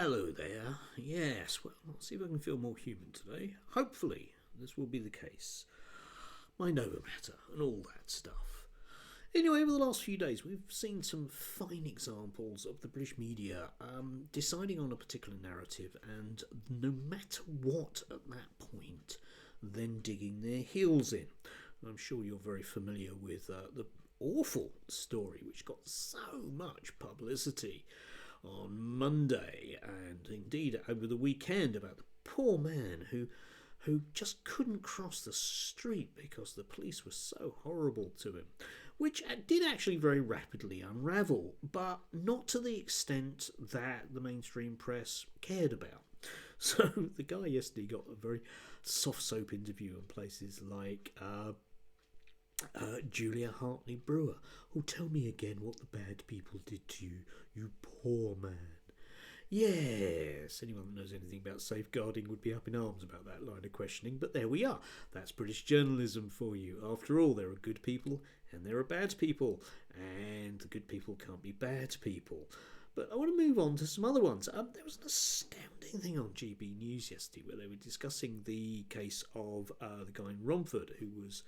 Hello there. Yes, well, let's see if I can feel more human today. Hopefully, this will be the case. My Nova matter and all that stuff. Anyway, over the last few days, we've seen some fine examples of the British media deciding on a particular narrative and no matter what at that point, then digging their heels in. I'm sure you're very familiar with the awful story which got so much publicity on Monday and indeed over the weekend about the poor man who just couldn't cross the street because the police were so horrible to him, which did actually very rapidly unravel, but not to the extent that the mainstream press cared about. So the guy yesterday got a very soft soap interview in places like Julia Hartley Brewer. Oh, tell me again what the bad people did to you, you poor man. Yes, anyone that knows anything about safeguarding would be up in arms about that line of questioning, but there we are. That's British journalism for you. After all, there are good people and there are bad people, and the good people can't be bad people. But I want to move on to some other ones. There was an astounding thing on GB News yesterday where they were discussing the case of the guy in Romford who was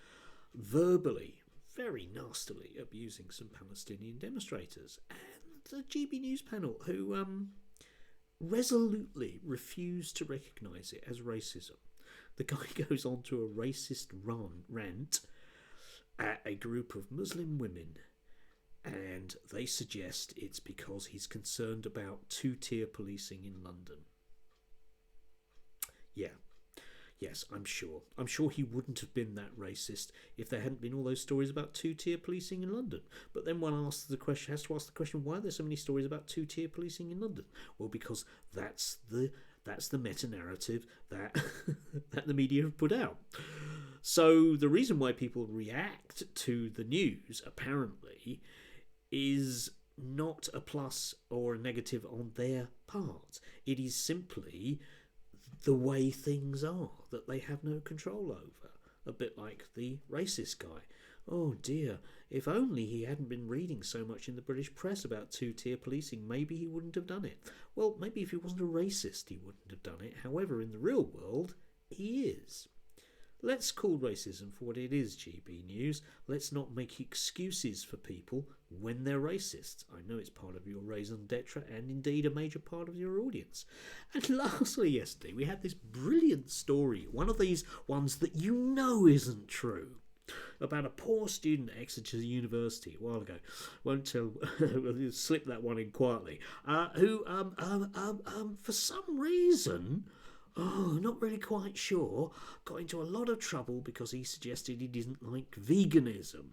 verbally, very nastily abusing some Palestinian demonstrators. And the GB News panel who resolutely refused to recognise it as racism. The guy goes on to a racist rant at a group of Muslim women, and they suggest it's because he's concerned about two-tier policing in London. Yeah. Yes, I'm sure. I'm sure he wouldn't have been that racist if there hadn't been all those stories about two-tier policing in London. But then one has to ask the question, why are there so many stories about two-tier policing in London? Well, because that's the meta-narrative that that the media have put out. So the reason why people react to the news, apparently, is not a plus or a negative on their part. It is simply the way things are that they have no control over. A bit like the racist guy. Oh dear, if only he hadn't been reading so much in the British press about two-tier policing, maybe he wouldn't have done it. Well, maybe if he wasn't a racist, he wouldn't have done it. However, in the real world, he is. Let's call racism for what it is, GB News. Let's not make excuses for people when they're racists. I know it's part of your raison d'etre and indeed a major part of your audience. And lastly, yesterday, we had this brilliant story, one of these ones that you know isn't true, about a poor student at Exeter University a while ago. Won't tell, we'll slip that one in quietly, who, for some reason, not really quite sure, got into a lot of trouble because he suggested he didn't like veganism.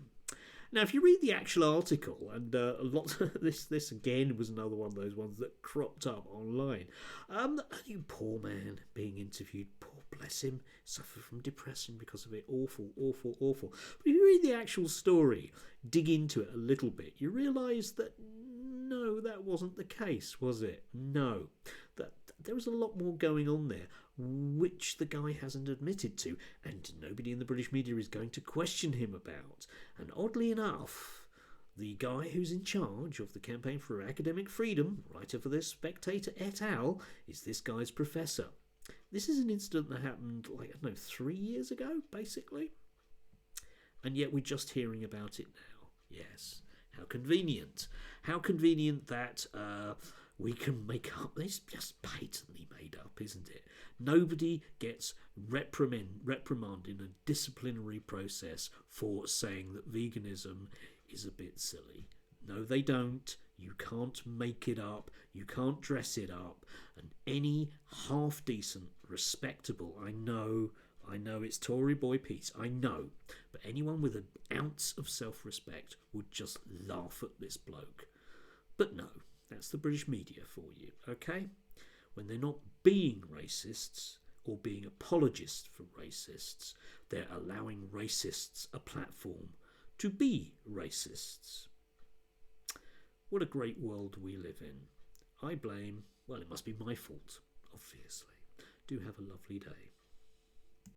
Now, if you read the actual article, and a lot this again was another one of those ones that cropped up online. A new poor man being interviewed, poor bless him, suffered from depression because of it. Awful, awful, awful. But if you read the actual story, dig into it a little bit, you realise that no, that wasn't the case, was it? No. That there was a lot more going on there, which the guy hasn't admitted to, and nobody in the British media is going to question him about. And oddly enough, the guy who's in charge of the campaign for academic freedom, writer for this Spectator et al., is this guy's professor. This is an incident that happened, 3 years ago, basically. And yet we're just hearing about it now. Yes. How convenient. How convenient that we can make up. It's just patently made up, isn't it? Nobody gets reprimanded in a disciplinary process for saying that veganism is a bit silly. No, they don't. You can't make it up. You can't dress it up. And any half-decent, respectable, I know it's Tory boy Pete, I know, but anyone with an ounce of self-respect would just laugh at this bloke. But no, that's the British media for you, okay? When they're not being racists or being apologists for racists, they're allowing racists a platform to be racists. What a great world we live in. I blame, well, it must be my fault, obviously. Do have a lovely day.